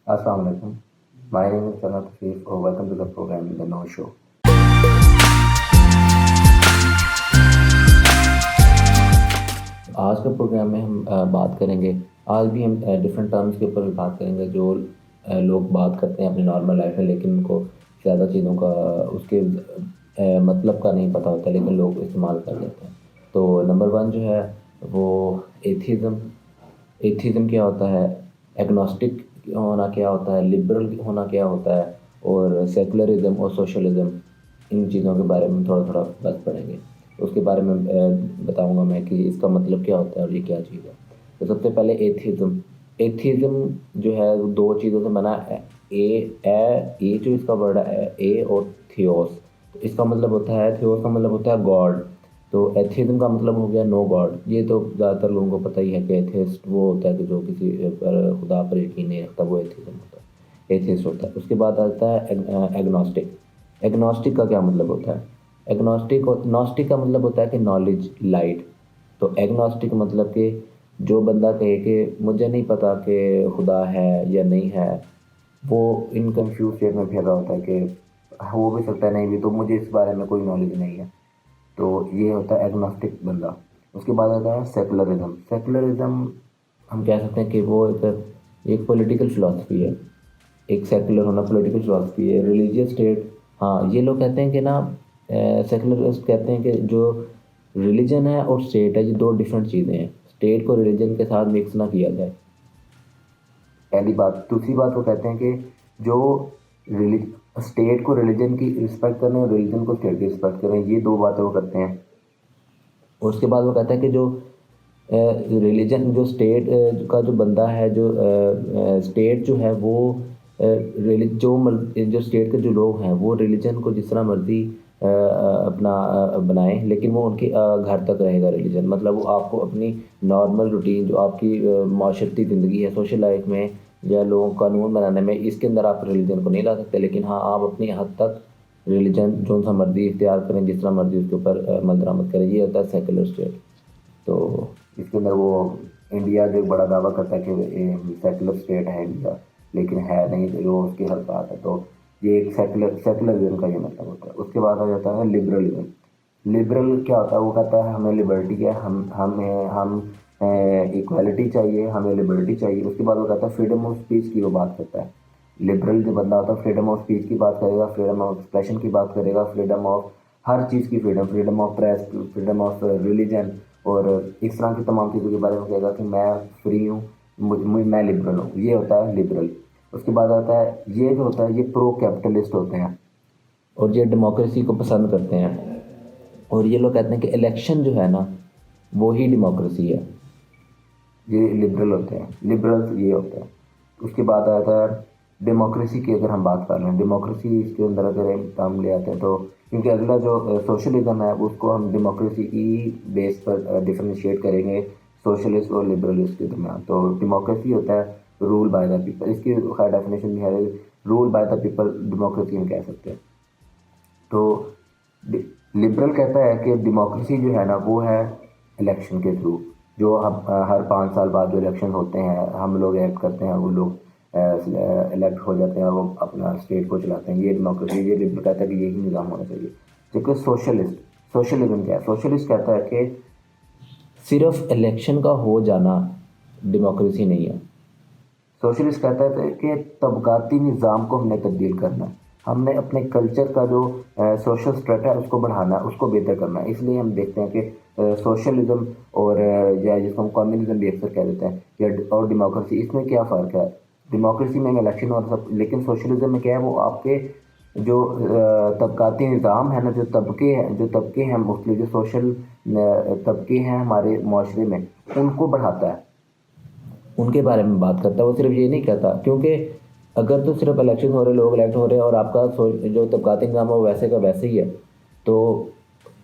Assalamu alaikum. My name is Sanat Asif. Welcome to the program The No Show. آج کے programme میں ہم بات کریں گے. آج بھی ہم ڈفرینٹ ٹرمز کے اوپر بھی بات کریں گے جو لوگ بات کرتے ہیں اپنی نارمل لائف میں، لیکن ان کو زیادہ چیزوں کا اس کے مطلب کا نہیں پتہ ہوتا، لیکن لوگ استعمال کر لیتے ہیں. تو نمبر 1 جو ہے وہ ایتھیزم. ایتھیزم کیا ہوتا ہے، ایگنوسٹک ہونا کیا ہوتا ہے، لبرل ہونا کیا ہوتا ہے، اور سیکولرزم اور سوشلزم، ان چیزوں کے بارے میں تھوڑا بات پڑھیں گے. اس کے بارے میں بتاؤں گا میں کہ اس کا مطلب کیا ہوتا ہے اور یہ کیا چیز ہے. تو سب سے پہلے ایتھیزم. ایتھیزم جو ہے وہ 2 چیزوں سے بنا ہے. اے جو اس کا ورڈ ہے، اے اور تھیوس. تو اس کا مطلب ہوتا ہے، تھیوس کا مطلب ہوتا ہے گاڈ. تو ایتھیزم کا مطلب ہو گیا نو گاڈ. یہ تو زیادہ تر لوگوں کو پتہ ہی ہے کہ ایتھیسٹ وہ ہوتا ہے کہ جو کسی پر خدا پر یقین نہیں رکھتا، وہ ایتھیزم ہوتا ہے، ایتھیسٹ ہوتا ہے. اس کے بعد آتا ہے ایگنوسٹک. ایگنوسٹک کا کیا مطلب ہوتا ہے؟ نوسٹک کا مطلب ہوتا ہے کہ نالج، لائٹ. تو ایگنوسٹک مطلب کہ جو بندہ کہے کہ مجھے نہیں پتا کہ خدا ہے یا نہیں ہے، وہ ان کنفیوز اسٹیٹ میں پھر رہا ہوتا ہے کہ ہو بھی سکتا ہے نہیں بھی، تو مجھے اس بارے میں کوئی نالج نہیں ہے. تو یہ ہوتا ہے ایگنوسٹک بندہ. اس کے بعد آتا ہے سیکولرزم. سیکولرزم ہم کہہ سکتے ہیں کہ وہ ایک پولیٹیکل فلاسفی ہے. ایک سیکولر ہونا پولیٹیکل فلاسفی ہے. ریلیجیس اسٹیٹ، ہاں یہ لوگ کہتے ہیں کہ نا، سیکولرسٹ کہتے ہیں کہ جو ریلیجن ہے اور اسٹیٹ ہے، یہ 2 ڈفرینٹ چیزیں ہیں. اسٹیٹ کو ریلیجن کے ساتھ مکس نہ کیا جائے، پہلی بات. دوسری بات وہ کہتے ہیں کہ جو اسٹیٹ کو ریلیجن کی رسپیکٹ کریں اور ریلیجن کو اسٹیٹ کی رسپیکٹ کریں، یہ 2 باتیں وہ کرتے ہیں. اور اس کے بعد وہ کہتا ہے کہ جو ریلیجن، جو اسٹیٹ کا جو بندہ ہے، جو اسٹیٹ جو ہے وہ جو اسٹیٹ کے جو لوگ ہیں وہ ریلیجن کو جس طرح مرضی اپنا بنائیں، لیکن وہ ان کے گھر تک رہے گا ریلیجن. مطلب وہ آپ کو اپنی نارمل روٹین جو آپ کی معاشرتی زندگی ہے، سوشل لائف میں یا لوگوں کو قانون بنانے میں، اس کے اندر آپ ریلیجن کو نہیں لا سکتے. لیکن ہاں آپ اپنی حد تک ریلیجن جو سا مرضی اختیار کریں، جس طرح مرضی اس کے اوپر عمل درآمد کریں. یہ ہوتا ہے سیکولر اسٹیٹ. تو اس کے اندر وہ انڈیا جو بڑا دعویٰ کرتا ہے کہ سیکولر اسٹیٹ ہے انڈیا، لیکن ہے نہیں، جو اس کی حرکات ہے. تو یہ ایک سیکولرزم کا یہ مطلب ہوتا ہے. اس کے بعد آ جاتا ہے لبرلزم. لبرل کیا ہوتا ہے؟ وہ کہتا ہے ہمیں لبرٹی ہے، ہم ایکویلٹی چاہیے، ہمیں لبرٹی چاہیے. اس کے بعد وہ کہتا ہے فریڈم آف اسپیچ کی وہ بات کرتا ہے. لبرل جو بندہ ہوتا ہے فریڈم آف اسپیچ کی بات کرے گا، فریڈم آف ایکسپریشن کی بات کرے گا، فریڈم آف ہر چیز کی freedom of press, freedom of religion, اور اس طرح کی تمام چیزوں کے بارے میں کہے گا کہ میں فری ہوں، میں لبرل ہوں. یہ ہوتا ہے لبرل. اس کے بعد آتا ہے یہ جو ہوتا ہے یہ پرو کیپٹلسٹ ہوتے ہیں اور یہ ڈیموکریسی کو پسند کرتے ہیں. اور یہ لوگ کہتے ہیں کہ الیکشن جو ہے نا وہی ڈیموکریسی ہے. یہ لبرل ہوتے ہیں، لبرل یہ ہوتے ہیں. اس کے بعد آتا ہے ڈیموکریسی کی. اگر ہم بات کر لیں ڈیموکریسی، اس کے اندر اگر ہم لے آتے ہیں تو کیونکہ اگلا جو سوشلزم ہے اس کو ہم ڈیموکریسی کی بیس پر ڈفرینشیٹ کریں گے سوشلسٹ اور لبرلسٹ کے درمیان. تو ڈیموکریسی ہوتا ہے رول بائی دا پیپل. اس کی خیر ڈیفینیشن بھی ہے، rule by the people democracy ہم کہہ سکتے ہیں. تو لبرل کہتا ہے کہ ڈیموکریسی جو ہے نا وہ ہے الیکشن کے تھرو، جو ہر 5 سال بعد جو الیکشن ہوتے ہیں ہم لوگ ایکٹ کرتے ہیں، وہ لوگ الیکٹ ہو جاتے ہیں اور وہ اپنا اسٹیٹ کو چلاتے ہیں. یہ ڈیموکریسی. یہ لبرل کہتا ہے کہ یہی نظام ہونا چاہیے. جبکہ سوشلزم کیا ہے؟ سوشلسٹ کہتا ہے کہ صرف الیکشن کا ہو جانا ڈیموکریسی نہیں ہے. سوشلسٹ کہتا ہے کہ طبقاتی نظام کو ہم نے تبدیل کرنا ہے، ہم نے اپنے کلچر کا جو سوشل اسٹریٹا ہے اس کو بڑھانا ہے، اس کو بہتر کرنا ہے. اس لیے ہم دیکھتے ہیں کہ سوشلزم اور یا جس کو ہم کمیونزم بھی اکثر کہہ دیتے ہیں، اور ڈیموکریسی، اس میں کیا فرق ہے؟ ڈیموکریسی میں الیکشن اور سب، لیکن سوشلزم میں کیا ہے؟ وہ آپ کے جو طبقاتی نظام ہے نا، جو طبقے ہیں مختلف، جو سوشل طبقے ہیں ہمارے معاشرے میں، ان کو بڑھاتا ہے، ان کے بارے میں بات کرتا ہے. وہ صرف یہ نہیں کہتا، کیونکہ اگر تو صرف الیکشن ہو رہے، لوگ الیکٹ ہو رہے ہیں اور آپ کا جو طبقاتی نظام ہے وہ ویسے کا ویسے ہی ہے، تو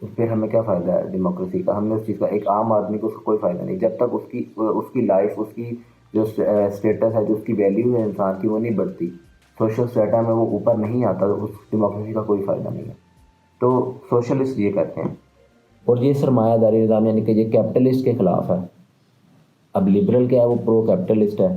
پھر ہمیں کیا فائدہ ہے ڈیموکریسی کا؟ ہم نے اس چیز کا، ایک عام آدمی کو اس کا کوئی فائدہ نہیں جب تک اس کی لائف، اس کی جو اسٹیٹس ہے، جو اس کی ویلیو ہے انسان کی، وہ نہیں بڑھتی، سوشل اسٹیٹا میں وہ اوپر نہیں آتا، تو اس ڈیموکریسی کا کوئی فائدہ نہیں ہے. تو سوشلسٹ یہ کہتے ہیں. اور یہ سرمایہ داری نظام، یعنی کہ یہ کیپٹلسٹ کے خلاف ہے. اب لبرل کیا ہے؟ وہ پرو کیپٹلسٹ ہے.